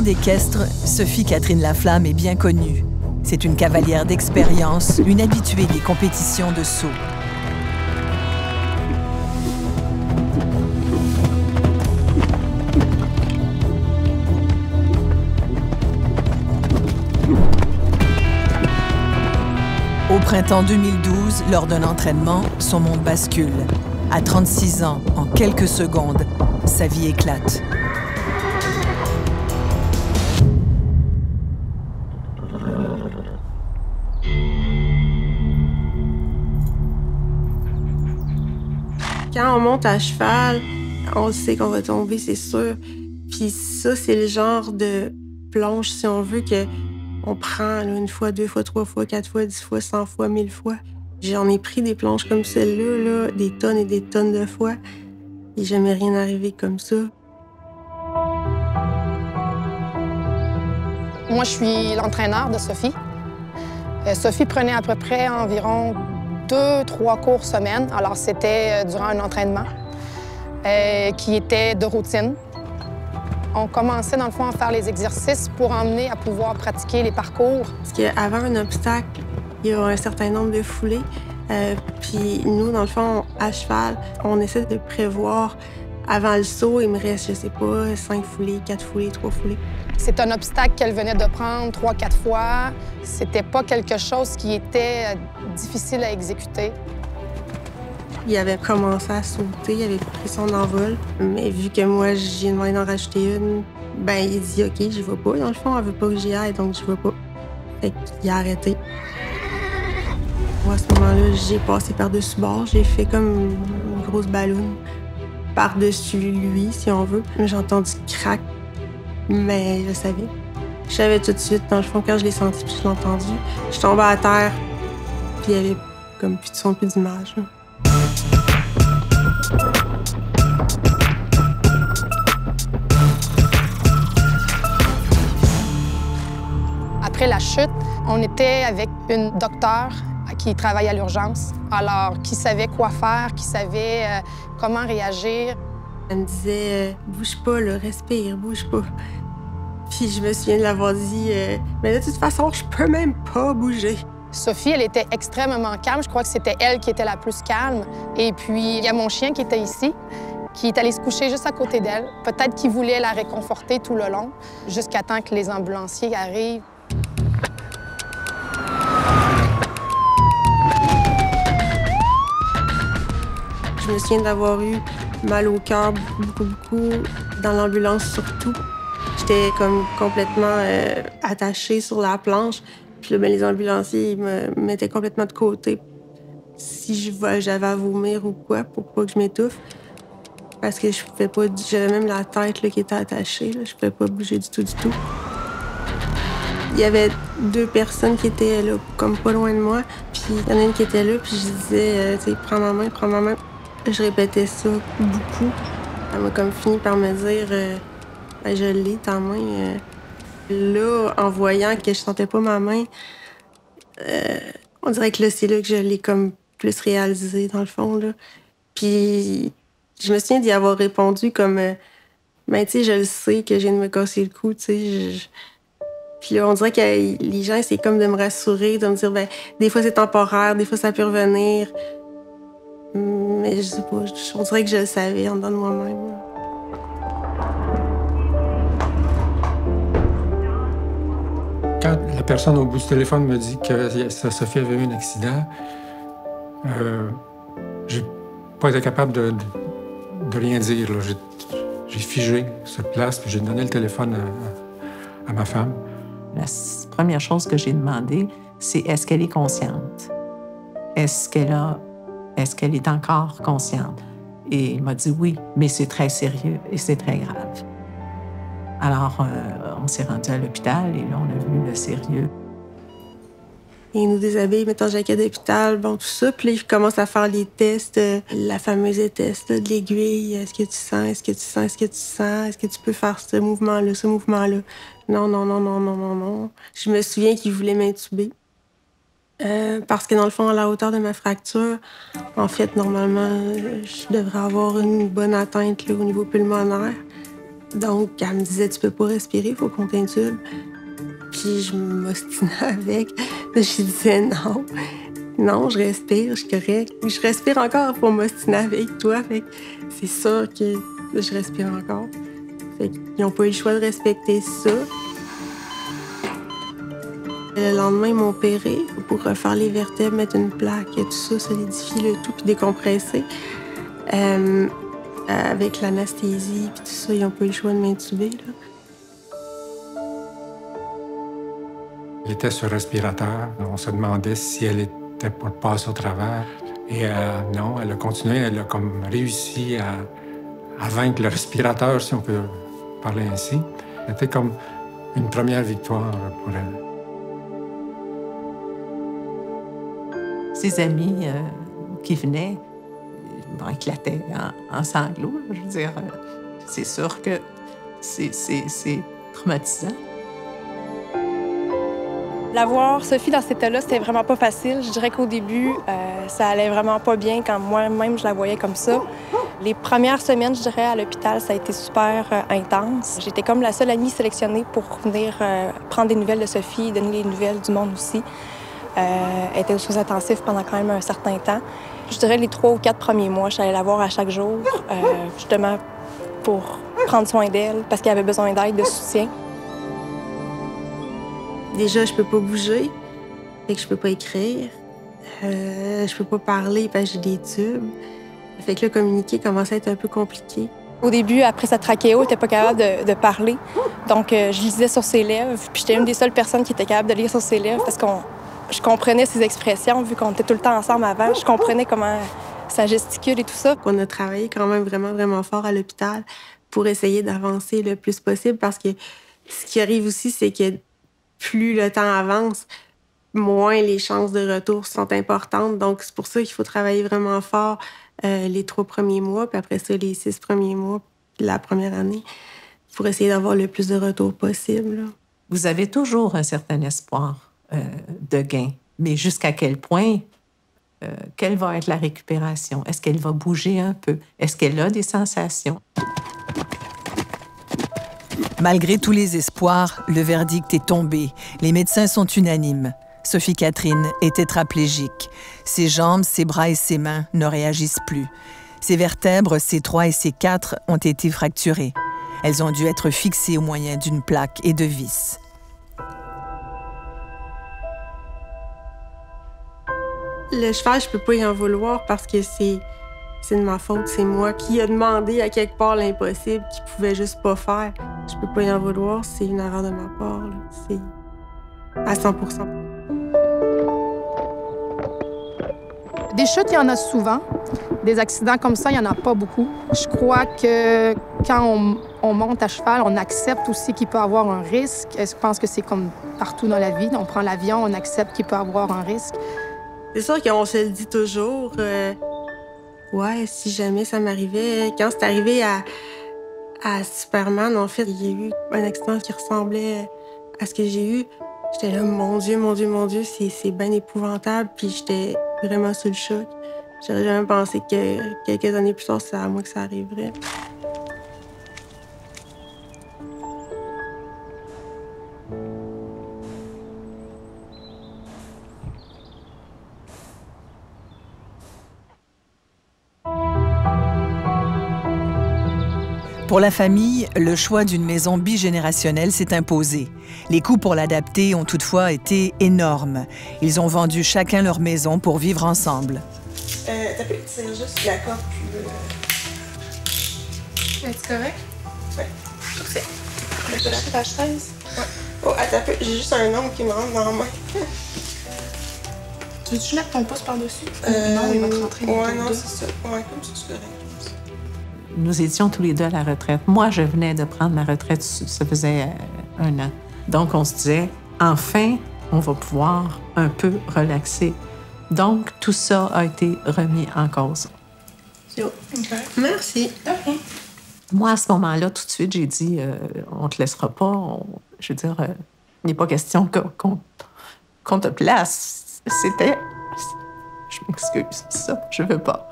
monde équestre, Sophie Catherine Laflamme est bien connue. C'est une cavalière d'expérience, une habituée des compétitions de saut. Au printemps 2012, lors d'un entraînement, son monde bascule. À 36 ans, en quelques secondes, sa vie éclate. Quand on monte à cheval, on sait qu'on va tomber, c'est sûr. Puis ça, c'est le genre de plonge, si on veut, que on prend là, 1 fois, 2 fois, 3 fois, 4 fois, 10 fois, 100 fois, 1000 fois. J'en ai pris des plonges comme celle-là, là, des tonnes et des tonnes de fois. Il n'est jamais rien arrivé comme ça. Moi, je suis l'entraîneur de Sophie. Sophie prenait à peu près environ 2-3 cours semaine. Alors, c'était durant un entraînement qui était de routine. On commençait, dans le fond, à faire les exercices pour emmener à pouvoir pratiquer les parcours. Parce qu'avant un obstacle, il y a un certain nombre de foulées. Puis nous, dans le fond, à cheval, on essaie de prévoir. Avant le saut, il me reste, je sais pas, 5 foulées, 4 foulées, 3 foulées. C'est un obstacle qu'elle venait de prendre 3-4 fois. C'était pas quelque chose qui était difficile à exécuter. Il avait commencé à sauter, il avait pris son envol. Mais vu que moi, j'ai demandé d'en rajouter une, ben il dit « OK, j'y vais pas. » Dans le fond, elle veut pas que j'y aille, donc je vais pas. Fait qu'il a arrêté. Moi, à ce moment-là, j'ai passé par-dessus bord. J'ai fait comme une grosse balloune par-dessus lui, si on veut. J'ai entendu crack, mais je savais. Je savais tout de suite, dans le fond, quand je l'ai senti puis je l'ai entendu. Je tombais à terre, puis il y avait comme plus de son, plus d'image. Après la chute, on était avec une docteure qui travaille à l'urgence, alors qui savait quoi faire, qui savait comment réagir. Elle me disait bouge pas, là, respire, bouge pas. Puis je me souviens de l'avoir dit mais de toute façon, je peux même pas bouger. Sophie, elle était extrêmement calme. Je crois que c'était elle qui était la plus calme. Et puis, il y a mon chien qui était ici, qui est allé se coucher juste à côté d'elle. Peut-être qu'il voulait la réconforter tout le long, jusqu'à temps que les ambulanciers arrivent. Je me souviens d'avoir eu mal au cœur beaucoup, dans l'ambulance surtout. J'étais comme complètement attachée sur la planche. Puis là, ben, les ambulanciers ils me mettaient complètement de côté. Si j'avais à vomir ou quoi, pour pas que je m'étouffe. Parce que je pouvais pas... J'avais même la tête là, qui était attachée. Là. Je pouvais pas bouger du tout. Il y avait 2 personnes qui étaient là, comme pas loin de moi. Puis il y en a une qui était là, puis je disais, tu sais, prends ma main, prends ma main. Je répétais ça beaucoup. Elle m'a comme fini par me dire, ben, je l'ai, ta main. Là, en voyant que je sentais pas ma main, on dirait que là, c'est là que je l'ai comme plus réalisé, dans le fond, là. Puis je me souviens d'y avoir répondu comme, ben, tu sais, je le sais que je viens de me casser le cou, tu sais. Puis là, on dirait que les gens, c'est comme de me rassurer, de me dire, ben, des fois, c'est temporaire, des fois, ça peut revenir. Mais je sais pas, on dirait que je le savais en dedans de moi-même. Quand la personne au bout du téléphone me dit que Sophie avait eu un accident, j'ai pas été capable de rien dire. J'ai figé sur place, puis j'ai donné le téléphone à ma femme. La première chose que j'ai demandé, c'est est-ce qu'elle est consciente? Est-ce qu'elle est encore consciente? Et il m'a dit oui, mais c'est très sérieux et c'est très grave. Alors, on s'est rendu à l'hôpital et là, on a vu le sérieux. Ils nous déshabillent, mettent en jaquette d'hôpital, bon, tout ça. Puis là, ils commencent à faire les tests, la fameuse test de l'aiguille. Est-ce que tu sens? Est-ce que tu sens? Est-ce que tu sens? Est-ce que tu peux faire ce mouvement-là, ce mouvement-là? Non. Je me souviens qu'ils voulaient m'intuber. Parce que dans le fond, à la hauteur de ma fracture, en fait, normalement, je devrais avoir une bonne atteinte là, au niveau pulmonaire. Donc, elle me disait, tu peux pas respirer, il faut qu'on t'intube. Puis je m'ostinais avec. Je disais non. Non, je respire, je suis correcte. Je respire encore pour m'ostiner avec toi. Fait que c'est sûr que je respire encore. Fait qu'ils n'ont pas eu le choix de respecter ça. Le lendemain, ils m'ont opéré pour refaire les vertèbres, mettre une plaque et tout ça, solidifier le tout puis décompresser. Avec l'anesthésie puis tout ça, ils n'ont pas eu le choix de m'intuber, là. Elle était sur respirateur. On se demandait si elle était pour passer au travers. Et non, elle a continué. Elle a comme réussi à vaincre le respirateur, si on peut parler ainsi. C'était comme une première victoire pour elle. Ses amis qui venaient éclataient en sanglots. Je veux dire, c'est sûr que c'est traumatisant. La voir, Sophie, dans cet état-là, c'était vraiment pas facile. Je dirais qu'au début, ça allait vraiment pas bien quand moi-même je la voyais comme ça. Les premières semaines, je dirais, à l'hôpital, ça a été super intense. J'étais comme la seule amie sélectionnée pour venir prendre des nouvelles de Sophie et donner les nouvelles du monde aussi. Elle était aux soins intensifs pendant quand même un certain temps. Je dirais les 3 ou 4 premiers mois, j'allais la voir à chaque jour, justement pour prendre soin d'elle, parce qu'elle avait besoin d'aide, de soutien. Déjà, je peux pas bouger, fait que je peux pas écrire. Je peux pas parler parce que j'ai des tubes. Fait que là, communiquer commençait à être un peu compliqué. Au début, après sa trachéo, elle n'était pas capable de parler. Donc, je lisais sur ses lèvres. Puis j'étais une des seules personnes qui était capable de lire sur ses lèvres parce que je comprenais ses expressions, vu qu'on était tout le temps ensemble avant. Je comprenais comment ça gesticule et tout ça. On a travaillé quand même vraiment, vraiment fort à l'hôpital pour essayer d'avancer le plus possible parce que ce qui arrive aussi, c'est que plus le temps avance, moins les chances de retour sont importantes. Donc, c'est pour ça qu'il faut travailler vraiment fort les 3 premiers mois, puis après ça, les 6 premiers mois, la première année, pour essayer d'avoir le plus de retours possible, là. Vous avez toujours un certain espoir de gain, mais jusqu'à quel point? Quelle va être la récupération? Est-ce qu'elle va bouger un peu? Est-ce qu'elle a des sensations? Malgré tous les espoirs, le verdict est tombé. Les médecins sont unanimes. Sophie Catherine est tétraplégique. Ses jambes, ses bras et ses mains ne réagissent plus. Ses vertèbres, ses 3 et ses 4, ont été fracturées. Elles ont dû être fixées au moyen d'une plaque et de vis. Le cheval, je peux pas y en vouloir parce que c'est de ma faute. C'est moi qui ai demandé à quelque part l'impossible qu'il pouvait juste pas faire. Je peux pas y en vouloir, c'est une erreur de ma part, là. C'est à 100%. Des chutes, il y en a souvent. Des accidents comme ça, il n'y en a pas beaucoup. Je crois que quand on monte à cheval, on accepte aussi qu'il peut avoir un risque. Je pense que c'est comme partout dans la vie. On prend l'avion, on accepte qu'il peut avoir un risque. C'est sûr qu'on se le dit toujours. Ouais, si jamais ça m'arrivait. Quand c'est arrivé à Superman, en fait, il y a eu un accident qui ressemblait à ce que j'ai eu. J'étais là, mon Dieu, mon Dieu, mon Dieu, c'est bien épouvantable. Puis j'étais vraiment sous le choc. J'aurais jamais pensé que quelques années plus tard, c'est à moi que ça arriverait. Pour la famille, le choix d'une maison bigénérationnelle s'est imposé. Les coûts pour l'adapter ont toutefois été énormes. Ils ont vendu chacun leur maison pour vivre ensemble. C'est juste la corde, puis... Est-ce correct? Oui, tout fait. Je lâche ta chaise? Ouais. Oh, attends un peu, j'ai juste un ongle qui me rentre dans la main. Tu veux-tu mettre ton pouce par-dessus? Non, il va te rentrer dans ouais, ton non, dos. c'est ça. Ouais, comme ça, c'est correct. Nous étions tous les deux à la retraite. Moi, je venais de prendre ma retraite, ça faisait 1 an. Donc, on se disait, enfin, on va pouvoir un peu relaxer. Donc, tout ça a été remis en cause. C'est bon. Okay. Merci. OK. Moi, à ce moment-là, tout de suite, j'ai dit, on te laissera pas. Je veux dire, il n'est pas question qu'on te place. C'était... Je m'excuse, ça, je veux pas.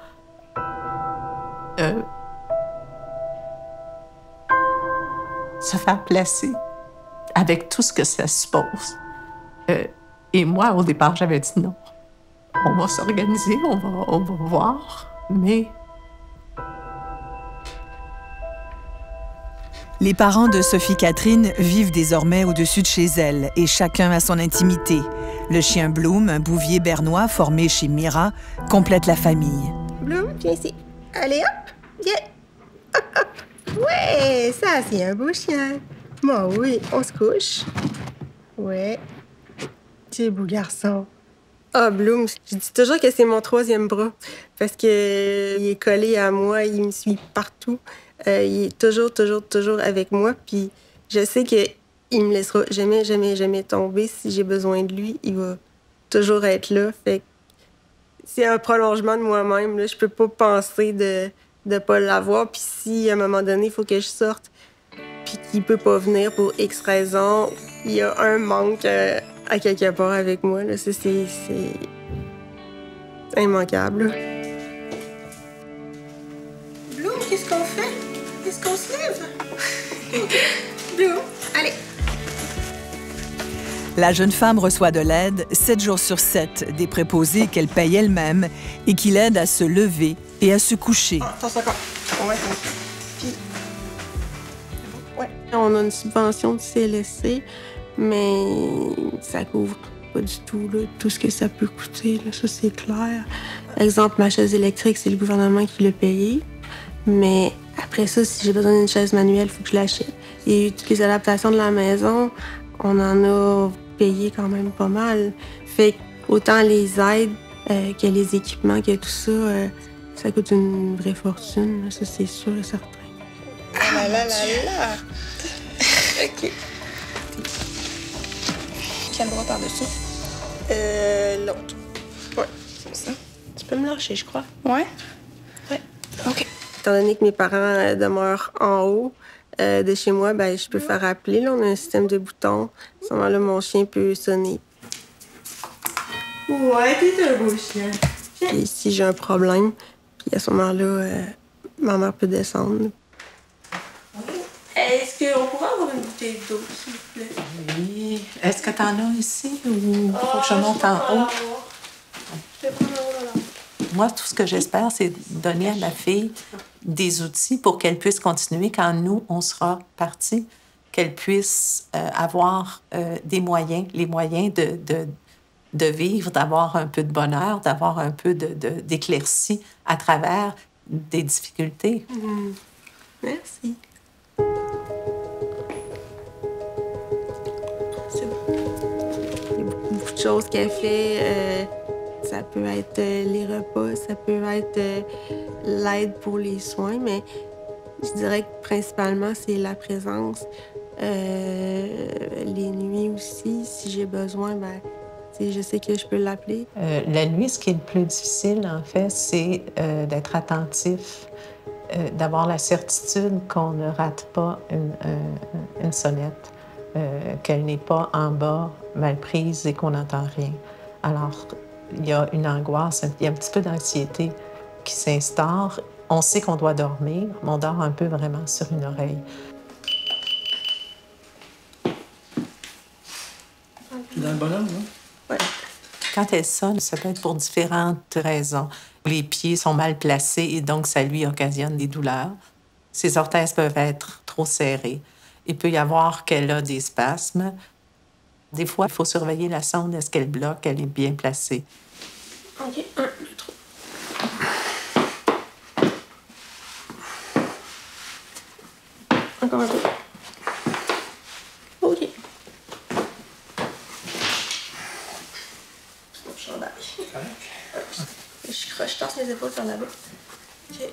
se faire placer avec tout ce que ça suppose. Et moi, au départ, j'avais dit non. On va s'organiser, on va voir, mais... Les parents de Sophie-Catherine vivent désormais au-dessus de chez elle et chacun a son intimité. Le chien Bloom, un bouvier bernois formé chez Mira, complète la famille. Bloom, viens ici. Allez, hop, viens. Hop, hop. Ouais, ça, c'est un beau chien. Bon, oui, on se couche. Ouais. Tu es beau garçon. Ah, Bloom, je dis toujours que c'est mon troisième bras parce qu'il est collé à moi, il me suit partout. Il est toujours avec moi. Puis je sais qu'il me laissera jamais tomber. Si j'ai besoin de lui, il va toujours être là. Fait que c'est un prolongement de moi-même. Là. Je peux pas penser de pas l'avoir. Puis si, à un moment donné, il faut que je sorte, puis qu'il peut pas venir pour X raisons, il y a un manque à quelque part avec moi. Là. Ça, c'est immanquable. Là. Bloom, qu'est-ce qu'on fait? Est-ce qu'on se lève? Bloom, allez. La jeune femme reçoit de l'aide 7 jours sur 7, des préposés qu'elle paye elle-même et qui l'aident à se lever et à se coucher. Attends, encore. Ouais, puis... ouais. On a une subvention de CLSC, mais ça couvre pas du tout là, tout ce que ça peut coûter. Là, ça, c'est clair. Par exemple, ma chaise électrique, c'est le gouvernement qui l'a payée. Mais après ça, si j'ai besoin d'une chaise manuelle, il faut que je l'achète. Et toutes les adaptations de la maison, on en a payé quand même pas mal. Fait que autant les aides que les équipements, que tout ça, ça coûte une vraie fortune. Ça, c'est sûr et certain. Ah là là là! OK. Quel bras par-dessus? L'autre. Ouais, c'est ça. Tu peux me lâcher, je crois. Ouais? Ouais. OK. Étant donné que mes parents demeurent en haut de chez moi, ben, je peux faire appeler. Là, on a un système de boutons. À ce moment-là, mon chien peut sonner. Ouais, t'es un beau chien. Puis si j'ai un problème, puis à ce moment-là, ma mère peut descendre. Est-ce qu'on pourrait avoir une bouteille d'eau, s'il vous plaît? Oui. Est-ce que t'en as ici ou faut que je monte en haut? Je vais prendre en haut, là. Moi, tout ce que j'espère, c'est donner à ma fille des outils pour qu'elle puisse continuer quand nous, on sera partis, qu'elle puisse avoir des moyens, les moyens de vivre, d'avoir un peu de bonheur, d'avoir un peu d'éclaircie à travers des difficultés. Mmh. Merci. C'est bon. Il y a beaucoup de choses qu'elle fait. Ça peut être les repas, ça peut être l'aide pour les soins, mais je dirais que principalement, c'est la présence. Les nuits aussi, si j'ai besoin, ben, je sais que je peux l'appeler. La nuit, ce qui est le plus difficile, en fait, c'est d'être attentif, d'avoir la certitude qu'on ne rate pas une sonnette, qu'elle n'est pas en bas, mal prise et qu'on n'entend rien. Alors, il y a une angoisse, il y a un petit peu d'anxiété qui s'instaure. On sait qu'on doit dormir, mais on dort un peu vraiment sur une oreille. Dans le bonhomme, non? Oui. Quand elle sonne, ça peut être pour différentes raisons. Les pieds sont mal placés et donc ça lui occasionne des douleurs. Ses orthèses peuvent être trop serrées. Il peut y avoir qu'elle a des spasmes. Des fois, il faut surveiller la sonde. Est-ce qu'elle bloque? Elle est bien placée. OK. 1, 2, 3. Encore un peu. OK. Je torse mes épaules sur la bas. Okay.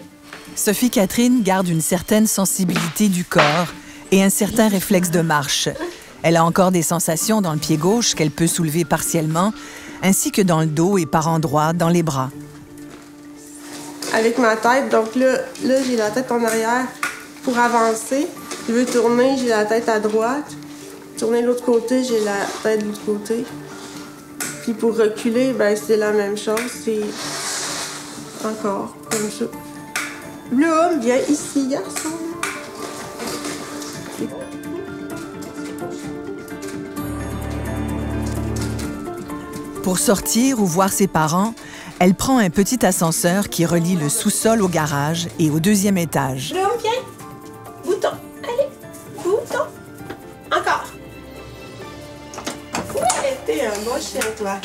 Sophie-Catherine garde une certaine sensibilité du corps et un certain réflexe de marche. Elle a encore des sensations dans le pied gauche qu'elle peut soulever partiellement, ainsi que dans le dos et par endroits dans les bras. Avec ma tête, donc là j'ai la tête en arrière pour avancer. Je veux tourner, j'ai la tête à droite. Tourner de l'autre côté, j'ai la tête de l'autre côté. Puis pour reculer, ben c'est la même chose, c'est encore comme ça. Bloom, viens ici, garçon. Pour sortir ou voir ses parents, elle prend un petit ascenseur qui relie le sous-sol au garage et au 2e étage. Bloom, viens. Bouton. Allez. Bouton. Encore. Ouais, t'es un bon chien, toi.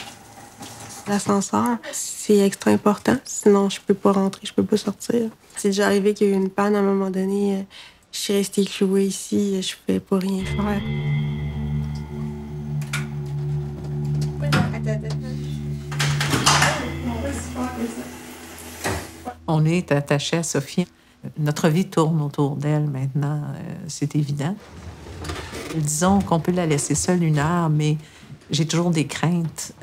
L'ascenseur, c'est extra important. Sinon, je peux pas rentrer, je peux pas sortir. C'est déjà arrivé qu'il y a eu une panne à un moment donné. Je suis restée clouée ici, je pouvais pas rien faire. On est attaché à Sophie. Notre vie tourne autour d'elle maintenant, c'est évident. Disons qu'on peut la laisser seule 1 heure, mais j'ai toujours des craintes.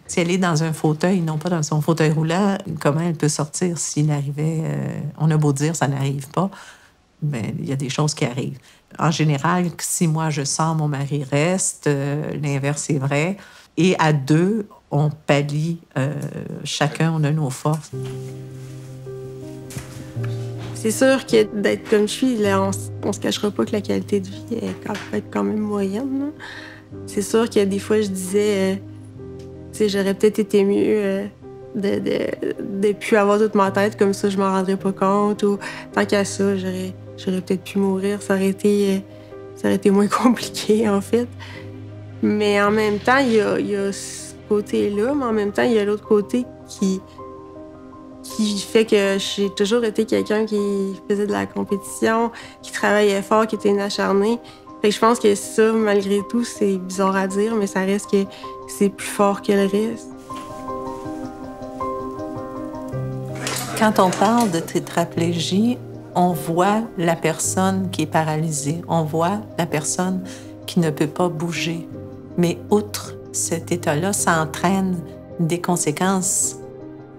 Si elle est dans un fauteuil, non pas dans son fauteuil roulant, comment elle peut sortir s'il arrivait... on a beau dire, ça n'arrive pas, mais il y a des choses qui arrivent. En général, si moi je sors, mon mari reste, l'inverse est vrai. Et à 2, on pallie, chacun, on a nos forces. C'est sûr que d'être comme je suis, là, on se cachera pas que la qualité de vie peut être quand même moyenne. Là. C'est sûr que des fois, je disais, j'aurais peut-être été mieux de plus avoir toute ma tête, comme ça, je m'en rendrais pas compte. Ou tant qu'à ça, j'aurais peut-être pu mourir. Ça aurait été moins compliqué, en fait. Mais en même temps, il y a ce côté-là, mais en même temps, il y a l'autre côté qui fait que j'ai toujours été quelqu'un qui faisait de la compétition, qui travaillait fort, qui était une acharnée. Fait que je pense que ça, malgré tout, c'est bizarre à dire, mais ça reste que c'est plus fort que le reste. Quand on parle de tétraplégie, on voit la personne qui est paralysée, on voit la personne qui ne peut pas bouger. Mais outre cet état-là, ça entraîne des conséquences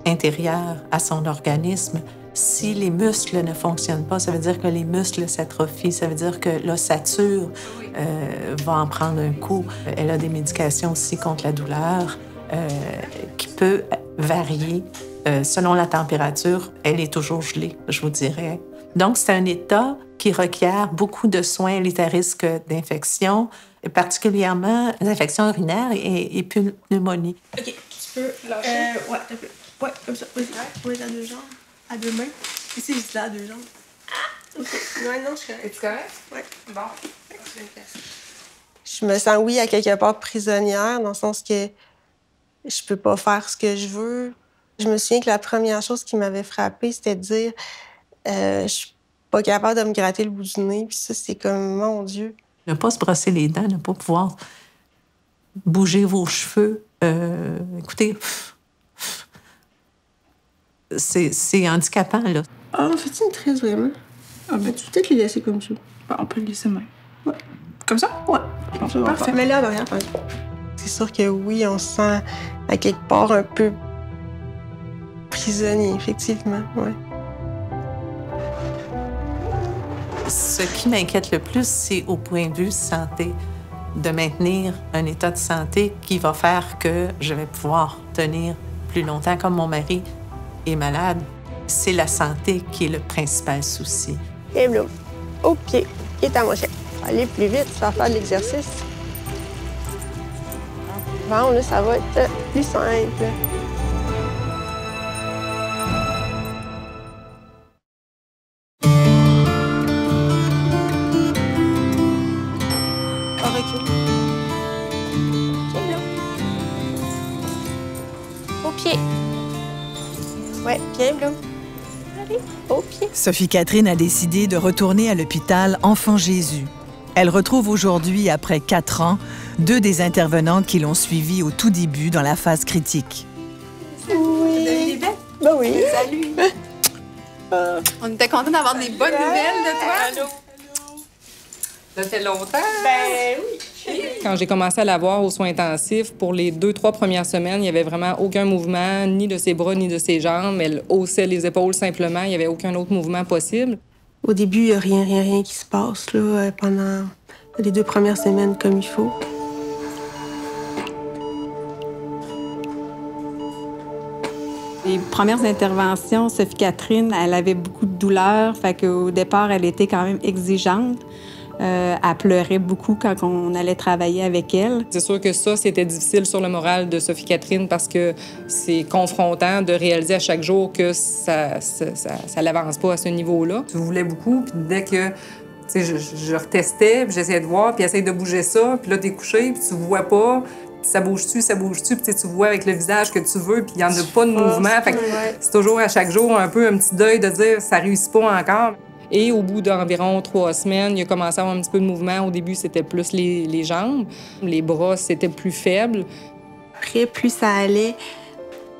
intérieures à son organisme. Si les muscles ne fonctionnent pas, ça veut dire que les muscles s'atrophient, ça veut dire que l'ossature va en prendre un coup. Elle a des médications aussi contre la douleur qui peut varier. Selon la température, elle est toujours gelée, je vous dirais. Donc, c'est un état qui requiert beaucoup de soins, les risques d'infection, particulièrement les infections urinaires et pneumonie. OK, tu peux lâcher? Ouais, un peu. Ouais, comme ça. Vas-y. Ouais, à 2 jambes. À 2 mains. Ici, je dis là à 2 jambes. Ah! OK. Ouais, non, je suis correcte. Es-tu correct? Ouais. Bon. Je me sens, oui, à quelque part prisonnière, dans le sens que je peux pas faire ce que je veux. Je me souviens que la première chose qui m'avait frappée, c'était de dire je suis pas capable de me gratter le bout du nez. Puis ça, c'est comme, mon Dieu. Ne pas se brosser les dents, ne pas pouvoir bouger vos cheveux. Écoutez, c'est handicapant, là. Ah, on fait une tresse, vraiment? Ah, ben, tu peux peut-être les laisser comme ça. Ben, on peut le laisser même. Ouais. Comme ça? Ouais. Bon, Ça va parfait. faire. Mais là, en arrière, par exemple. C'est sûr que oui, on se sent à quelque part un peu prisonnier, effectivement, ouais. Ce qui m'inquiète le plus, c'est au point de vue santé, de maintenir un état de santé qui va faire que je vais pouvoir tenir plus longtemps. Comme mon mari est malade, c'est la santé qui est le principal souci. Et Bloom, au pied, qui est à mon chien. Aller plus vite, ça va faire de l'exercice. Bon, là, ça va être plus simple. Au pied. Ouais, bien, Bloom. Allez, au pied. Sophie Catherine a décidé de retourner à l'hôpital Enfant Jésus. Elle retrouve aujourd'hui, après 4 ans, 2 des intervenantes qui l'ont suivie au tout début dans la phase critique. Oui. Ben oui. Salut! On était contents d'avoir des bonnes nouvelles de toi. Ça fait longtemps. Ben oui. Quand j'ai commencé à la voir aux soins intensifs, pour les 2-3 premières semaines, il n'y avait vraiment aucun mouvement, ni de ses bras, ni de ses jambes. Elle haussait les épaules simplement. Il n'y avait aucun autre mouvement possible. Au début, il n'y a rien qui se passe là, pendant les 2 premières semaines comme il faut. Les premières interventions, Sophie Catherine, elle avait beaucoup de douleurs, fait qu'au départ, elle était quand même exigeante. Elle pleurait beaucoup quand on allait travailler avec elle. C'est sûr que ça, c'était difficile sur le moral de Sophie Catherine parce que c'est confrontant de réaliser à chaque jour que ça l'avance pas à ce niveau-là. Tu voulais beaucoup, puis dès que je retestais, puis j'essayais de voir, puis essaye de bouger ça, puis là, t'es couché, puis tu vois pas, puis ça bouge-tu, puis tu vois avec le visage que tu veux, puis il y en a pas de mouvement. Fait que c'est toujours à chaque jour un peu un petit deuil de dire ça réussit pas encore. Et au bout d'environ 3 semaines, il a commencé à avoir un petit peu de mouvement. Au début, c'était plus les jambes. Les bras, c'était plus faible. Après, plus ça allait,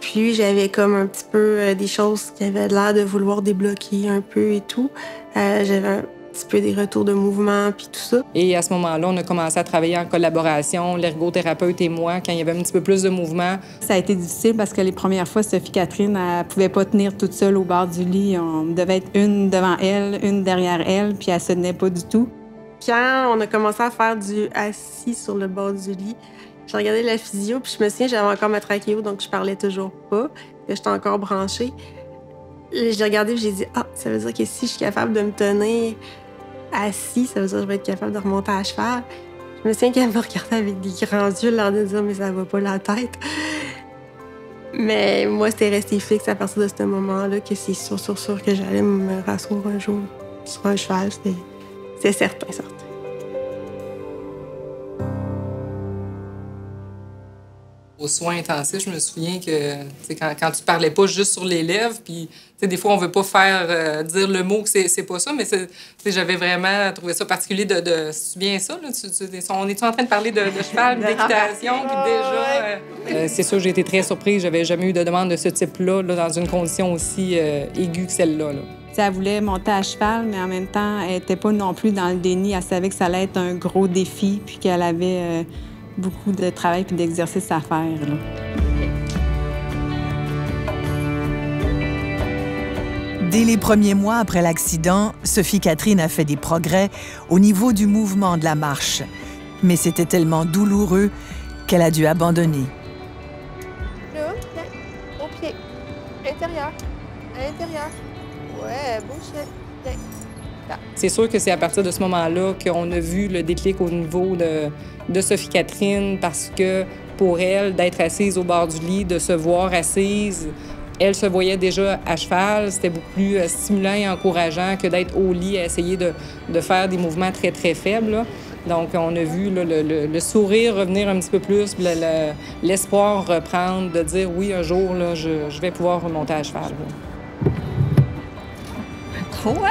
plus j'avais comme un petit peu des choses qui avaient l'air de vouloir débloquer un peu et tout. J'avais un petit peu des retours de mouvement puis tout ça. Et à ce moment-là, on a commencé à travailler en collaboration, l'ergothérapeute et moi, quand il y avait un petit peu plus de mouvement. Ça a été difficile parce que les premières fois, Sophie Catherine, elle pouvait pas tenir toute seule au bord du lit. On devait être une devant elle, une derrière elle, puis elle se tenait pas du tout. Quand on a commencé à faire du assis sur le bord du lit, j'ai regardé la physio, puis je me souviens, j'avais encore ma trachéo, donc je parlais toujours pas, que j'étais encore branchée. J'ai regardé et j'ai dit « Ah, ça veut dire que si je suis capable de me tenir assis, ça veut dire que je vais être capable de remonter à cheval. » Je me souviens qu'elle me regardait avec des grands yeux, l'air de dire « Mais ça va pas la tête. » Mais moi, c'était resté fixe à partir de ce moment-là que c'est sûr que j'allais me rasseoir un jour sur un cheval. C'est certain. Aux soins intensifs, je me souviens que quand tu parlais pas juste sur les lèvres, puis des fois, on veut pas faire dire le mot que c'est pas ça, mais j'avais vraiment trouvé ça particulier de c'est bien ça, là? On est-tu en train de parler de cheval, d'équitation, puis déjà... c'est sûr, j'ai été très surprise. J'avais jamais eu de demande de ce type-là, là, dans une condition aussi aiguë que celle-là. Là. Elle voulait monter à cheval, mais en même temps, elle n'était pas non plus dans le déni. Elle savait que ça allait être un gros défi, puis qu'elle avait beaucoup de travail et d'exercice à faire. Là. Dès les premiers mois après l'accident, Sophie Catherine a fait des progrès au niveau du mouvement de la marche. Mais c'était tellement douloureux qu'elle a dû abandonner. Là, au pied, intérieur, à l'intérieur. Ouais, bouge. C'est sûr que c'est à partir de ce moment-là qu'on a vu le déclic au niveau de Sophie Catherine parce que pour elle, d'être assise au bord du lit, de se voir assise, elle se voyait déjà à cheval. C'était beaucoup plus stimulant et encourageant que d'être au lit à essayer de faire des mouvements très, très faibles. Là. Donc, on a vu là, le sourire revenir un petit peu plus, l'espoir reprendre, de dire oui, un jour, là, je vais pouvoir remonter à cheval. Là. Quoi?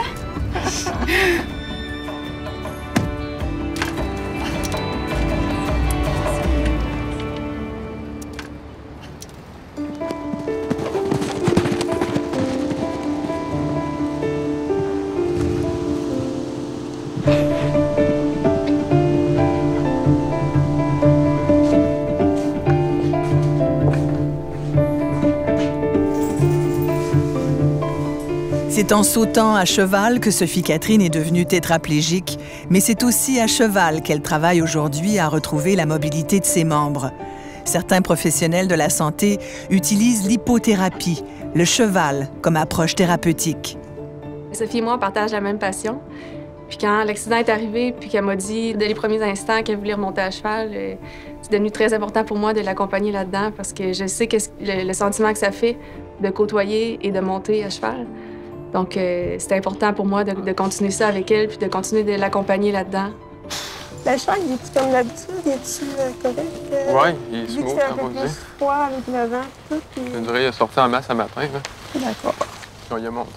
C'est en sautant à cheval que Sophie Catherine est devenue tétraplégique, mais c'est aussi à cheval qu'elle travaille aujourd'hui à retrouver la mobilité de ses membres. Certains professionnels de la santé utilisent l'hypothérapie, le cheval, comme approche thérapeutique. Sophie et moi, on partage la même passion. Puis quand l'accident est arrivé, puis qu'elle m'a dit dès les premiers instants qu'elle voulait remonter à cheval, c'est devenu très important pour moi de l'accompagner là-dedans parce que je sais que le sentiment que ça fait de côtoyer et de monter à cheval. Donc, c'était important pour moi de continuer ça avec elle puis de continuer de l'accompagner là-dedans. Le cheval, il est-tu comme d'habitude? Il est-tu correct? Oui, il est smooth, un peu plus froid avec le vent, tout. Puis... Je dirais qu'il est sorti en masse ce matin. D'accord.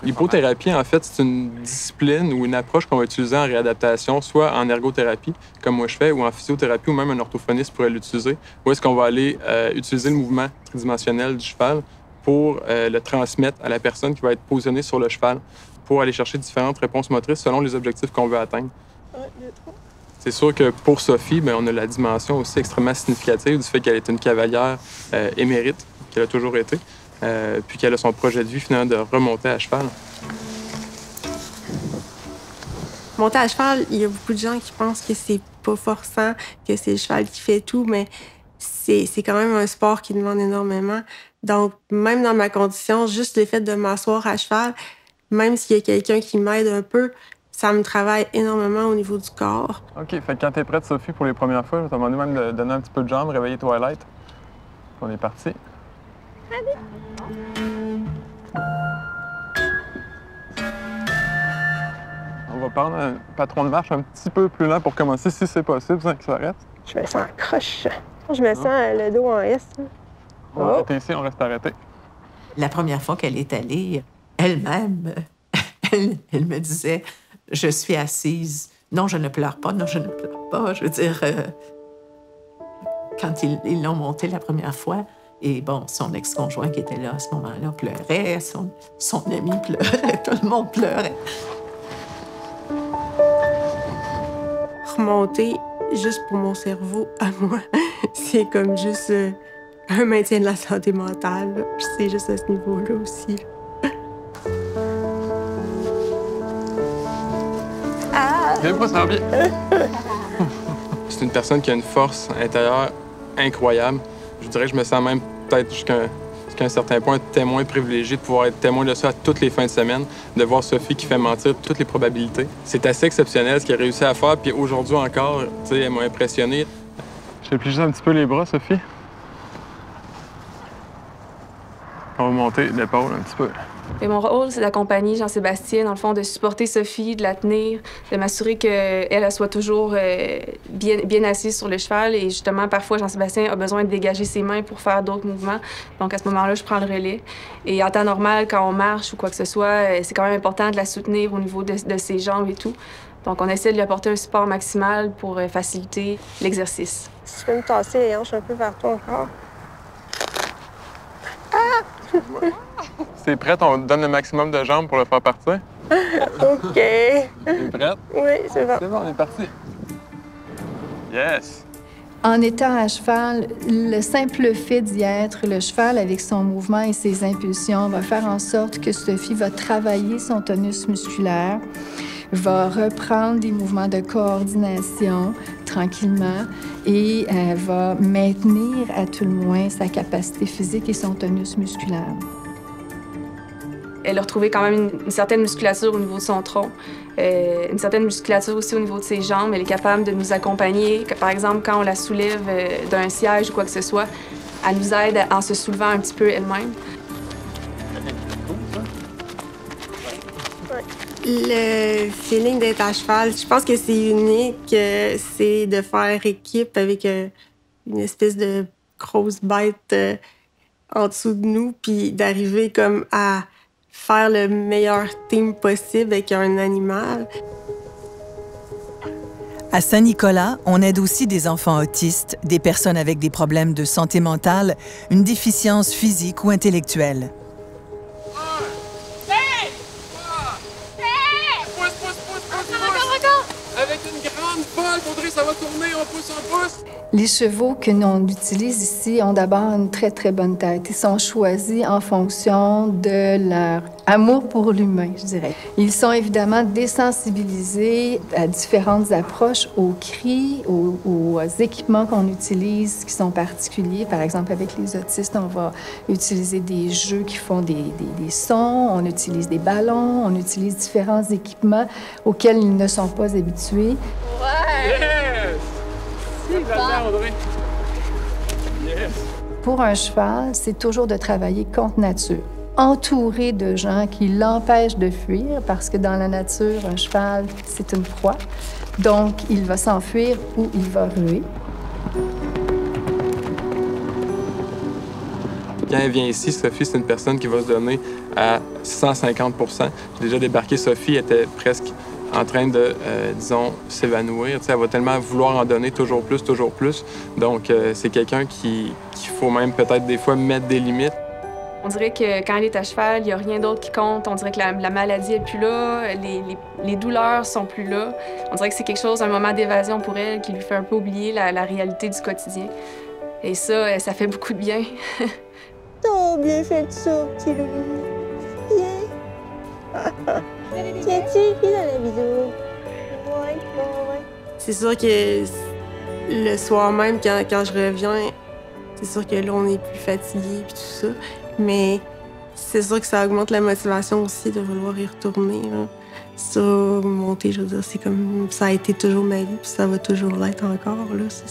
L'hypothérapie, en fait, c'est une discipline ou une approche qu'on va utiliser en réadaptation, soit en ergothérapie, comme moi je fais, ou en physiothérapie, ou même un orthophoniste pourrait l'utiliser. Où est-ce qu'on va aller utiliser le mouvement tridimensionnel du cheval pour le transmettre à la personne qui va être positionnée sur le cheval pour aller chercher différentes réponses motrices selon les objectifs qu'on veut atteindre. C'est sûr que pour Sophie, bien, on a la dimension aussi extrêmement significative du fait qu'elle est une cavalière émérite, qu'elle a toujours été, puis qu'elle a son projet de vie finalement de remonter à cheval. Monter à cheval, il y a beaucoup de gens qui pensent que c'est pas forçant, que c'est le cheval qui fait tout, mais c'est quand même un sport qui demande énormément. Donc, même dans ma condition, juste le fait de m'asseoir à cheval, même s'il y a quelqu'un qui m'aide un peu, ça me travaille énormément au niveau du corps. OK, fait que quand t'es prête, Sophie, pour les premières fois, je vais te demander même de donner un petit peu de jambes, réveiller Twilight. On est parti. On va prendre un patron de marche un petit peu plus lent pour commencer, si c'est possible, sans que ça arrête. Je me sens en croche. Je me sens le dos en S. On va arrêter ici, on reste arrêté. La première fois qu'elle est allée, elle-même, elle me disait « Je suis assise. Non, je ne pleure pas. Non, je ne pleure pas. » Je veux dire, quand ils l'ont montée la première fois, et bon, son ex-conjoint qui était là à ce moment-là pleurait, son ami pleurait, tout le monde pleurait. Remonter juste pour mon cerveau à moi, c'est comme juste un maintien de la santé mentale. Là. C'est juste à ce niveau-là aussi. Viens pas, ça va bien. C'est une personne qui a une force intérieure incroyable. Je dirais que je me sens même peut-être jusqu'à un certain point témoin privilégié de pouvoir être témoin de ça à toutes les fins de semaine, de voir Sophie qui fait mentir toutes les probabilités. C'est assez exceptionnel ce qu'elle a réussi à faire, puis aujourd'hui encore, tu sais, elle m'a impressionné. Je te plie juste un petit peu les bras, Sophie. On va monter l'épaule un petit peu. Et mon rôle, c'est d'accompagner Jean-Sébastien, dans le fond, de supporter Sophie, de la tenir, de m'assurer qu'elle soit toujours bien assise sur le cheval. Et justement, parfois, Jean-Sébastien a besoin de dégager ses mains pour faire d'autres mouvements. Donc, à ce moment-là, je prends le relais. Et en temps normal, quand on marche ou quoi que ce soit, c'est quand même important de la soutenir au niveau de ses jambes et tout. Donc, on essaie de lui apporter un support maximal pour faciliter l'exercice. Si je peux me tasser les hanches un peu vers toi encore. Ah! C'est prête, on te donne le maximum de jambes pour le faire partir. OK. T'es prête? Oui, c'est bon. C'est bon, on est parti. Yes! En étant à cheval, le simple fait d'y être, le cheval avec son mouvement et ses impulsions va faire en sorte que Sophie va travailler son tonus musculaire, va reprendre des mouvements de coordination tranquillement et va maintenir à tout le moins sa capacité physique et son tonus musculaire. Elle a retrouvé quand même une certaine musculature au niveau de son tronc, une certaine musculature aussi au niveau de ses jambes. Elle est capable de nous accompagner. Par exemple, quand on la soulève d'un siège ou quoi que ce soit, elle nous aide en se soulevant un petit peu elle-même. Le feeling d'être à cheval, je pense que c'est unique. C'est de faire équipe avec une espèce de grosse bête en dessous de nous, puis d'arriver comme à faire le meilleur team possible avec un animal. À Saint-Nicolas, on aide aussi des enfants autistes, des personnes avec des problèmes de santé mentale, une déficience physique ou intellectuelle. Avec une grande balle, Audrey, ça va tourner, on pousse. Les chevaux que l'on utilise ici ont d'abord une très, très bonne tête. Ils sont choisis en fonction de leur amour pour l'humain, je dirais. Ils sont évidemment désensibilisés à différentes approches, aux cris, aux équipements qu'on utilise qui sont particuliers. Par exemple, avec les autistes, on va utiliser des jeux qui font des sons, on utilise des ballons, on utilise différents équipements auxquels ils ne sont pas habitués. Ouais! Yes! Super! Audrey. Yes! Pour un cheval, c'est toujours de travailler contre nature, entouré de gens qui l'empêchent de fuir, parce que dans la nature, un cheval, c'est une proie. Donc, il va s'enfuir ou il va ruer. Quand elle vient ici, Sophie, c'est une personne qui va se donner à 150 %. J'ai déjà débarqué, Sophie était presque en train de, disons, s'évanouir. Elle va tellement vouloir en donner toujours plus. Donc, c'est quelqu'un qu'il faut même peut-être des fois mettre des limites. On dirait que quand elle est à cheval, il n'y a rien d'autre qui compte. On dirait que la maladie n'est plus là, les douleurs sont plus là. On dirait que c'est quelque chose, un moment d'évasion pour elle qui lui fait un peu oublier la réalité du quotidien. Et ça fait beaucoup de bien. T'as bien fait ça, petit loup. Viens. Viens-tu? Viens dans la vidéo. Ouais. C'est sûr que le soir même, quand je reviens, c'est sûr que là, on est plus fatigué et tout ça. Mais c'est sûr que ça augmente la motivation aussi de vouloir y retourner. Là. surmonter, je veux dire. C'est comme ça a été toujours ma vie, puis ça va toujours l'être encore, là. Ça,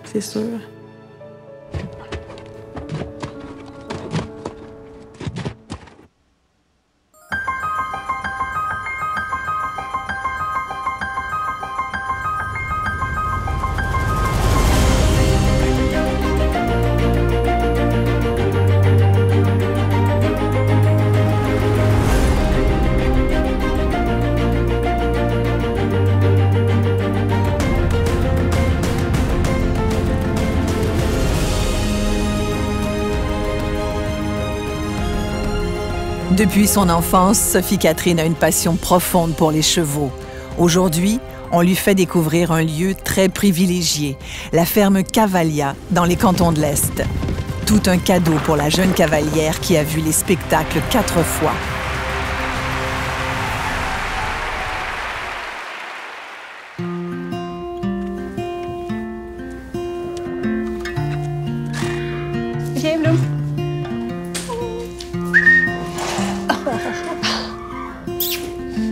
c'est sûr. Depuis son enfance, Sophie Catherine a une passion profonde pour les chevaux. Aujourd'hui, on lui fait découvrir un lieu très privilégié, la ferme Cavalia, dans les cantons de l'Est. Tout un cadeau pour la jeune cavalière qui a vu les spectacles 4 fois. Viens, Blue.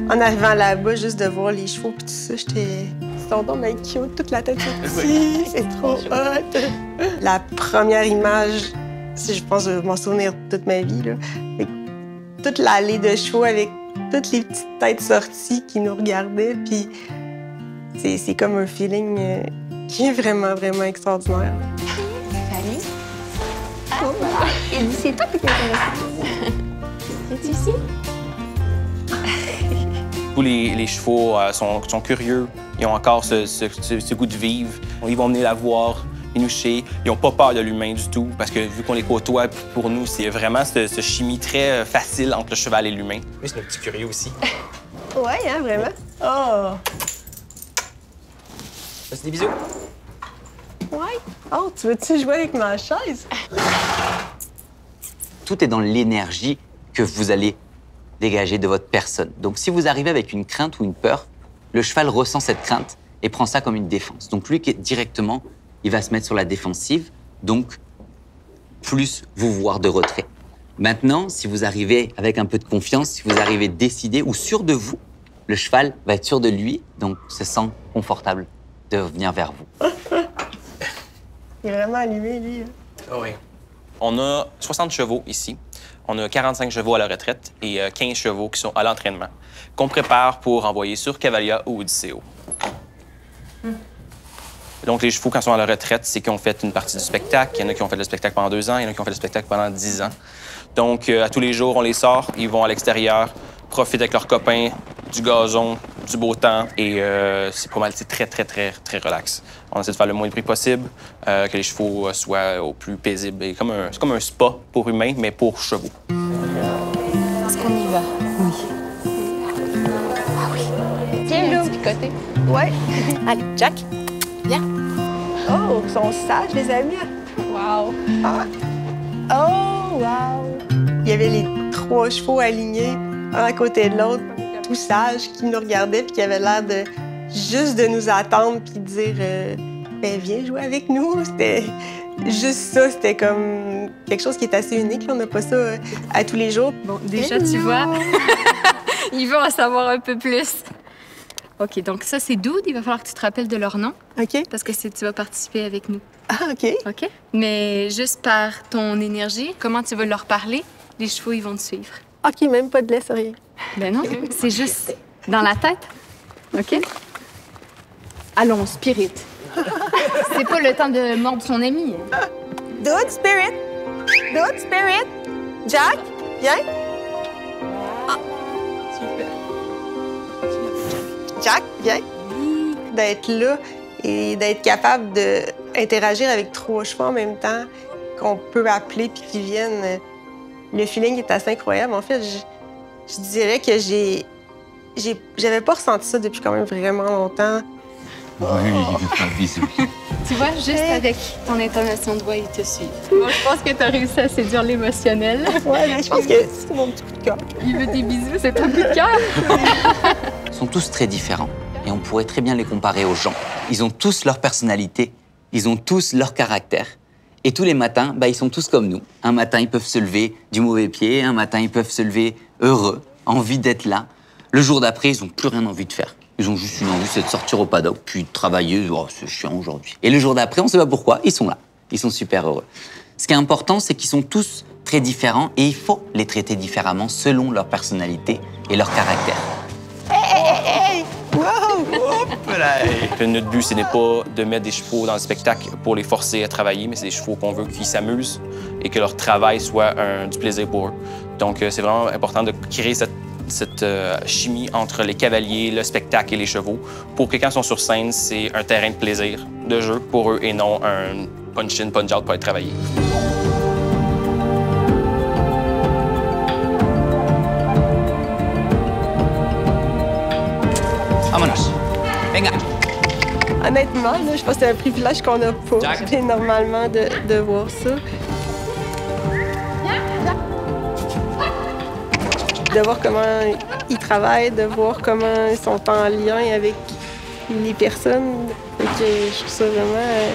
En arrivant là-bas, juste de voir les chevaux et tout ça, j'étais... Ils sont donc bien cute, toute la tête sortie, c'est trop hot. La première image, si je pense, je vais m'en souvenir toute ma vie, là. Toute l'allée de chevaux avec toutes les petites têtes sorties qui nous regardaient, puis c'est comme un feeling qui est vraiment, vraiment extraordinaire. Salut. Ah, il dit c'est toi qui t'es intéressée. Es-tu ici? Tous les chevaux sont curieux, ils ont encore ce goût de vivre. Ils vont venir la voir, les noucher. Ils n'ont pas peur de l'humain du tout, parce que vu qu'on les côtoie, pour nous, c'est vraiment ce chimie très facile entre le cheval et l'humain. Oui, c'est un petit curieux aussi. Ouais, hein, vraiment? Oh! Fais des bisous. Ouais. Oh, tu veux-tu jouer avec ma chaise? Tout est dans l'énergie que vous allez dégager de votre personne. Donc, si vous arrivez avec une crainte ou une peur, le cheval ressent cette crainte et prend ça comme une défense. Donc, lui, directement, il va se mettre sur la défensive, donc plus vous voir de retrait. Maintenant, si vous arrivez avec un peu de confiance, si vous arrivez décidé ou sûr de vous, le cheval va être sûr de lui, donc se sent confortable de venir vers vous. Il est vraiment allumé, lui. Oh oui. On a 60 chevaux ici. On a 45 chevaux à la retraite et 15 chevaux qui sont à l'entraînement, qu'on prépare pour envoyer sur Cavalia ou Odysseo. Donc, les chevaux, quand ils sont à la retraite, c'est qu'ils ont fait une partie du spectacle. Il y en a qui ont fait le spectacle pendant 2 ans, il y en a qui ont fait le spectacle pendant 10 ans. Donc, à tous les jours, on les sort, ils vont à l'extérieur, profitent avec leurs copains, du gazon, du beau temps. Et c'est pas mal, c'est très, très, très, très relax. On essaie de faire le moins de bruit possible, que les chevaux soient au plus paisibles. C'est comme un spa pour humains, mais pour chevaux. Est-ce qu'on y va? Oui. Ah oui. Viens, Lou. Picoter. Ouais. Allez, Jack, viens. Oh, ils sont sages, les amis. Wow. Ah. Oh, wow. Il y avait les 3 chevaux alignés, un à côté de l'autre, tout sages, qui nous regardaient puis qui avaient l'air de juste de nous attendre puis de dire ben viens jouer avec nous. C'était juste ça, c'était comme quelque chose qui est assez unique. On n'a pas ça à tous les jours. Bon, déjà, tu vois, il veut en savoir un peu plus. OK, donc ça, c'est Dude. Il va falloir que tu te rappelles de leur nom. OK. Parce que tu vas participer avec nous. Ah, OK. OK. Mais juste par ton énergie, comment tu vas leur parler, les chevaux, ils vont te suivre. OK, même pas de laisse, rien. Ben non, c'est juste dans la tête. OK? Allons, Spirit. C'est pas le temps de mordre son ami. Dude, Spirit. Dude, Spirit. Jack, viens. Ah. Jack, viens. D'être là et d'être capable d'interagir avec 3 chevaux en même temps qu'on peut appeler puis qu'ils viennent. Le feeling est assez incroyable. En fait, je dirais que j'avais pas ressenti ça depuis quand même vraiment longtemps. Oui, un bisou. Tu vois, juste avec ton intonation de voix, ils te suivent. Bon, je pense que tu as réussi à séduire l'émotionnel. Ouais, mais je pense que c'est mon petit coup de cœur. Il veut des bisous, c'est ton coup de cœur. Ils sont tous très différents et on pourrait très bien les comparer aux gens. Ils ont tous leur personnalité, ils ont tous leur caractère. Et tous les matins, ils sont tous comme nous. Un matin, ils peuvent se lever du mauvais pied, un matin, ils peuvent se lever heureux, envie d'être là. Le jour d'après, ils n'ont plus rien envie de faire. Ils ont juste une envie, c'est de sortir au paddock, puis de travailler. Oh, c'est chiant aujourd'hui. Et le jour d'après, on ne sait pas pourquoi, ils sont là. Ils sont super heureux. Ce qui est important, c'est qu'ils sont tous très différents et il faut les traiter différemment selon leur personnalité et leur caractère. Hey! Wow! Notre but, ce n'est pas de mettre des chevaux dans le spectacle pour les forcer à travailler, mais c'est des chevaux qu'on veut qu'ils s'amusent et que leur travail soit du plaisir pour eux. Donc, c'est vraiment important de créer cette chimie entre les cavaliers, le spectacle et les chevaux pour que quand ils sont sur scène, c'est un terrain de plaisir, de jeu pour eux et non un punch-in, punch-out pour être travaillé. Vámonos. Venga. Honnêtement, là, je pense que c'est un privilège qu'on n'a pas normalement de voir ça. De voir comment ils travaillent, de voir comment ils sont en lien avec les personnes. Donc, je trouve ça vraiment...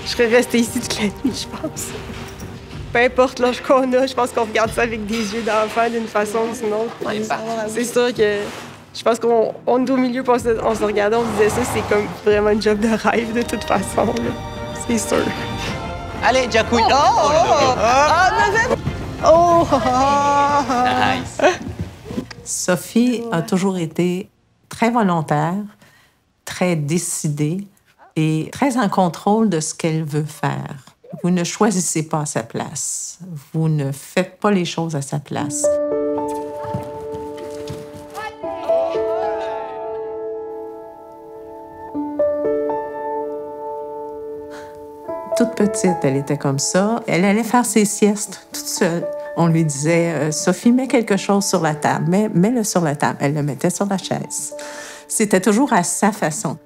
je serais restée ici toute la nuit, je pense. Peu importe l'âge qu'on a, je pense qu'on regarde ça avec des yeux d'enfant d'une façon ou d'une autre. C'est sûr que je pense qu'on est au milieu, on se regardait, on disait ça, c'est comme vraiment un job de rêve de toute façon. C'est sûr. Allez, Jacouille! Nice. Sophie a toujours été très volontaire, très décidée et très en contrôle de ce qu'elle veut faire. Vous ne choisissez pas à sa place. Vous ne faites pas les choses à sa place. Toute petite, elle était comme ça. Elle allait faire ses siestes toute seule. On lui disait, Sophie, mets quelque chose sur la table. Mets-le sur la table. Elle le mettait sur la chaise. C'était toujours à sa façon.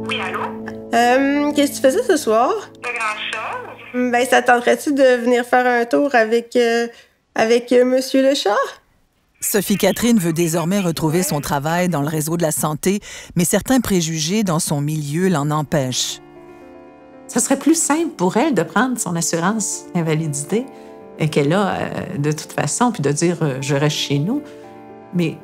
Oui, allô? Qu'est-ce que tu faisais ce soir? Pas grand-chose. Ben, ça tenterait-tu de venir faire un tour avec Monsieur le chat? Sophie Catherine veut désormais retrouver son travail dans le réseau de la santé, mais certains préjugés dans son milieu l'en empêchent. Ce serait plus simple pour elle de prendre son assurance invalidité qu'elle a de toute façon, puis de dire je reste chez nous. Mais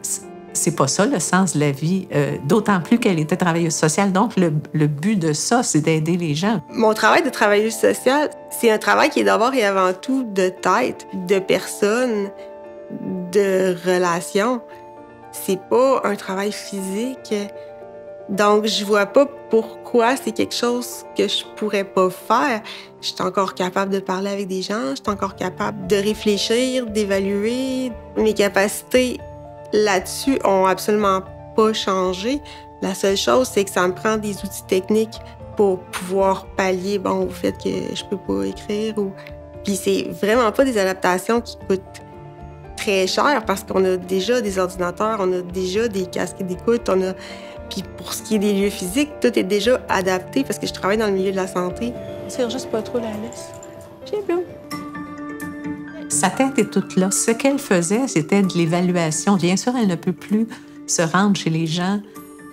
c'est pas ça le sens de la vie, d'autant plus qu'elle était travailleuse sociale. Donc, le but de ça, c'est d'aider les gens. Mon travail de travailleuse sociale, c'est un travail qui est d'abord et avant tout de tête, de personne, de relations. C'est pas un travail physique. Donc, je vois pas pourquoi c'est quelque chose que je pourrais pas faire. Je suis encore capable de parler avec des gens, je suis encore capable de réfléchir, d'évaluer. Mes capacités là-dessus ont absolument pas changé. La seule chose, c'est que ça me prend des outils techniques pour pouvoir pallier au fait que je peux pas écrire. Puis c'est vraiment pas des adaptations qui coûtent très cher parce qu'on a déjà des ordinateurs, on a déjà des casques d'écoute, Puis pour ce qui est des lieux physiques, tout est déjà adapté parce que je travaille dans le milieu de la santé. Tire juste pas trop la laisse. J'ai bien. Sa tête est toute là. Ce qu'elle faisait, c'était de l'évaluation. Bien sûr, elle ne peut plus se rendre chez les gens,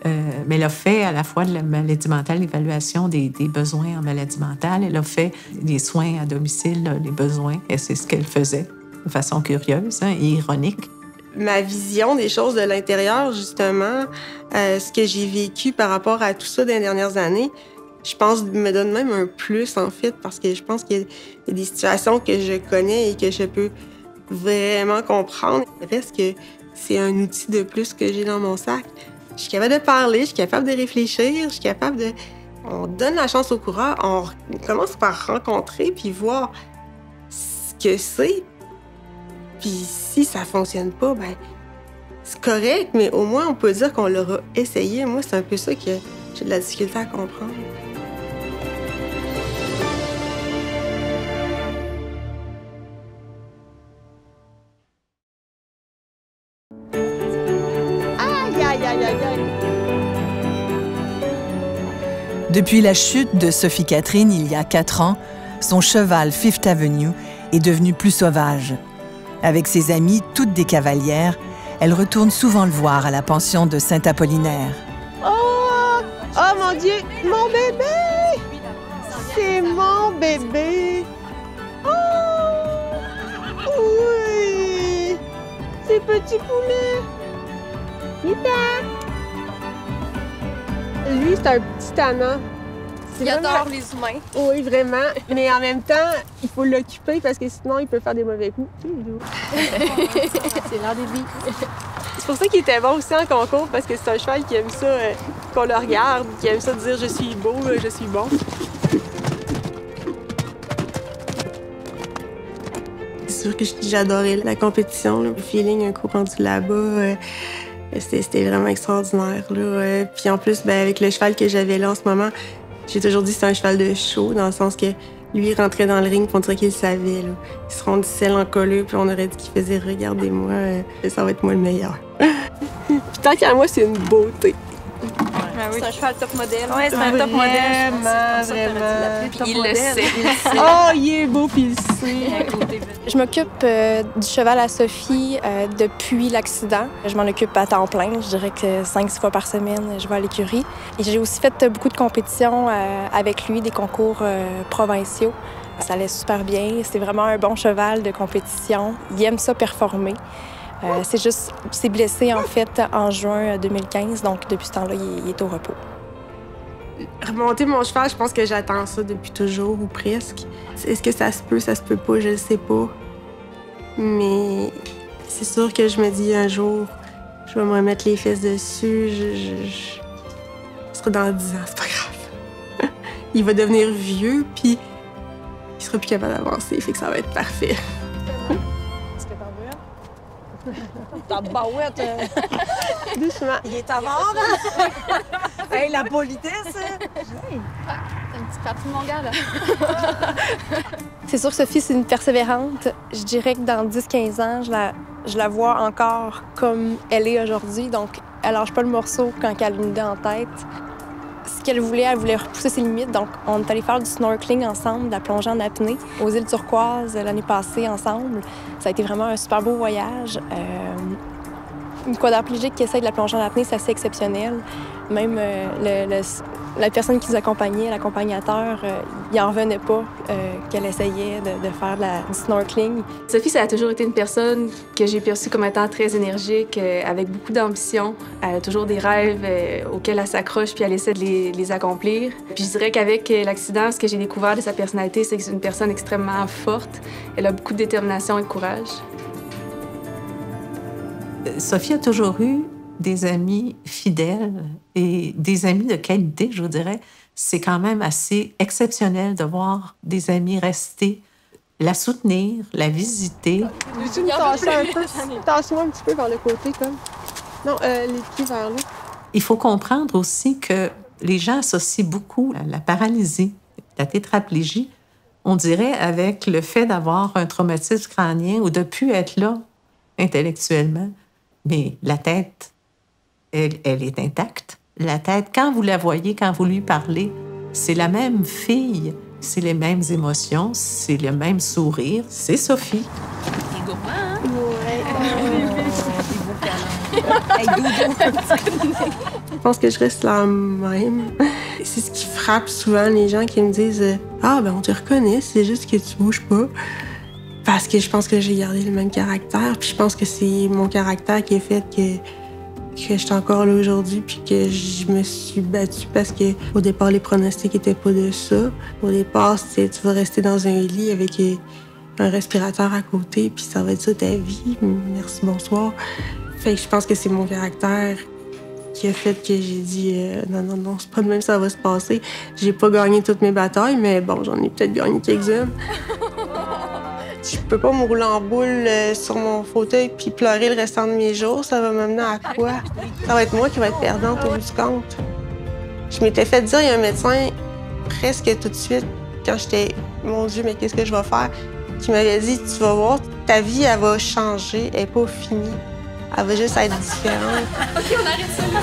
mais elle a fait à la fois de la maladie mentale, l'évaluation des besoins en maladie mentale. Elle a fait des soins à domicile, les besoins, et c'est ce qu'elle faisait de façon curieuse et ironique. Ma vision des choses de l'intérieur, justement, ce que j'ai vécu par rapport à tout ça dans les dernières années, je pense me donne même un plus, en fait, parce que je pense qu'il y a des situations que je connais et que je peux vraiment comprendre. Reste que c'est un outil de plus que j'ai dans mon sac. Je suis capable de parler, je suis capable de réfléchir, je suis capable de... On donne la chance au coureur, on commence par rencontrer puis voir ce que c'est. Puis si ça fonctionne pas, ben c'est correct, mais au moins on peut dire qu'on l'aura essayé. Moi, c'est un peu ça que j'ai de la difficulté à comprendre. Aïe, aïe, aïe, aïe, aïe. Depuis la chute de Sophie Catherine il y a 4 ans, son cheval Fifth Avenue est devenu plus sauvage. Avec ses amies, toutes des cavalières, elle retourne souvent le voir à la pension de Saint-Apollinaire. Oh, Oh mon Dieu, mon bébé! C'est mon bébé! Oh! Oui! C'est petit poulet! Super! Lui, c'est un petit tannant. Il adore les humains. Oui, vraiment. Mais en même temps, il faut l'occuper parce que sinon, il peut faire des mauvais coups. C'est l'heure des vies. C'est pour ça qu'il était bon aussi en concours, parce que c'est un cheval qui aime ça, qu'on le regarde, qui aime ça dire « je suis beau, je suis bon ». C'est sûr que j'adorais la compétition, le feeling un coup rendu là-bas. C'était vraiment extraordinaire. Là. Puis en plus, avec le cheval que j'avais là en ce moment, j'ai toujours dit que c'est un cheval de show, dans le sens que lui, il rentrait dans le ring, puis on dirait qu'il le savait. Là. Il se rendit sel en colleux, puis on aurait dit qu'il faisait « regardez-moi, ça va être moi le meilleur ». Puis tant qu'à moi, c'est une beauté. C'est un cheval top modèle. Ouais, c'est un top modèle. Vraiment. Il le sait. Oh, il est beau, puis il le sait. Je m'occupe du cheval à Sophie depuis l'accident. Je m'en occupe à temps plein. Je dirais que 5-6 fois par semaine, je vais à l'écurie. Et j'ai aussi fait beaucoup de compétitions avec lui, des concours provinciaux. Ça allait super bien. C'est vraiment un bon cheval de compétition. Il aime ça performer. C'est juste, il s'est blessé en fait en juin 2015, donc depuis ce temps-là, il est au repos. Remonter mon cheval, je pense que j'attends ça depuis toujours ou presque. Est-ce que ça se peut pas, je le sais pas. Mais c'est sûr que je me dis un jour, je vais me remettre les fesses dessus, ce sera dans 10 ans, c'est pas grave. Il va devenir vieux, puis il sera plus capable d'avancer, fait que ça va être parfait. Ta barouette! Doucement. Il est à vendre! Hey, la politesse! Hey. Ah, t'as une petite partie de mon gars, là. C'est sûr que Sophie, c'est une persévérante. Je dirais que dans 10-15 ans, je la vois encore comme elle est aujourd'hui. Donc, elle lâche pas le morceau quand elle a une idée en tête. Ce qu'elle voulait, elle voulait repousser ses limites. Donc, on est allé faire du snorkeling ensemble, de la plongée en apnée aux îles Turquoises l'année passée ensemble. Ça a été vraiment un super beau voyage. Une quadriplégique qui essaie de la plongée en apnée, c'est assez exceptionnel. Même la personne qui nous accompagnait, l'accompagnateur, il n'en revenait pas qu'elle essayait de faire du snorkeling. Sophie, ça a toujours été une personne que j'ai perçue comme étant très énergique, avec beaucoup d'ambition. Elle a toujours des rêves auxquels elle s'accroche puis elle essaie de les accomplir. Puis je dirais qu'avec l'accident, ce que j'ai découvert de sa personnalité, c'est que c'est une personne extrêmement forte. Elle a beaucoup de détermination et de courage. Sophie a toujours eu des amis fidèles et des amis de qualité, je vous dirais. C'est quand même assez exceptionnel de voir des amis rester, la soutenir, la visiter. Veux-tu me tasser un peu? Tasse-moi un petit peu vers le côté, comme. Non, les pieds vers là. Il faut comprendre aussi que les gens associent beaucoup la paralysie, la tétraplégie, on dirait avec le fait d'avoir un traumatisme crânien ou de ne plus être là intellectuellement. Mais la tête, elle est intacte. La tête, quand vous la voyez, quand vous lui parlez, c'est la même fille, c'est les mêmes émotions, c'est le même sourire. C'est Sophie. Il est gourmand, hein? Je pense que je reste la même. C'est ce qui frappe souvent les gens qui me disent « Ah, ben on te reconnaît, c'est juste que tu bouges pas. » Parce que je pense que j'ai gardé le même caractère. Puis je pense que c'est mon caractère qui a fait que je suis encore là aujourd'hui. Puis que je me suis battue parce que au départ, les pronostics n'étaient pas de ça. Au départ, c'était tu vas rester dans un lit avec un respirateur à côté. Puis ça va être ça ta vie. Merci, bonsoir. Fait que je pense que c'est mon caractère qui a fait que j'ai dit non, c'est pas de même ça va se passer. J'ai pas gagné toutes mes batailles, mais bon, j'en ai peut-être gagné quelques-unes. Je peux pas me rouler en boule sur mon fauteuil puis pleurer le restant de mes jours. Ça va m'amener à quoi? Ça va être moi qui va être perdante au bout du compte. Je m'étais fait dire, il y a un médecin presque tout de suite, quand j'étais « Mon Dieu, mais qu'est-ce que je vais faire? » qui m'avait dit « Tu vas voir, ta vie, elle va changer, elle n'est pas finie. Elle va juste être différente. » OK, on arrête ça là.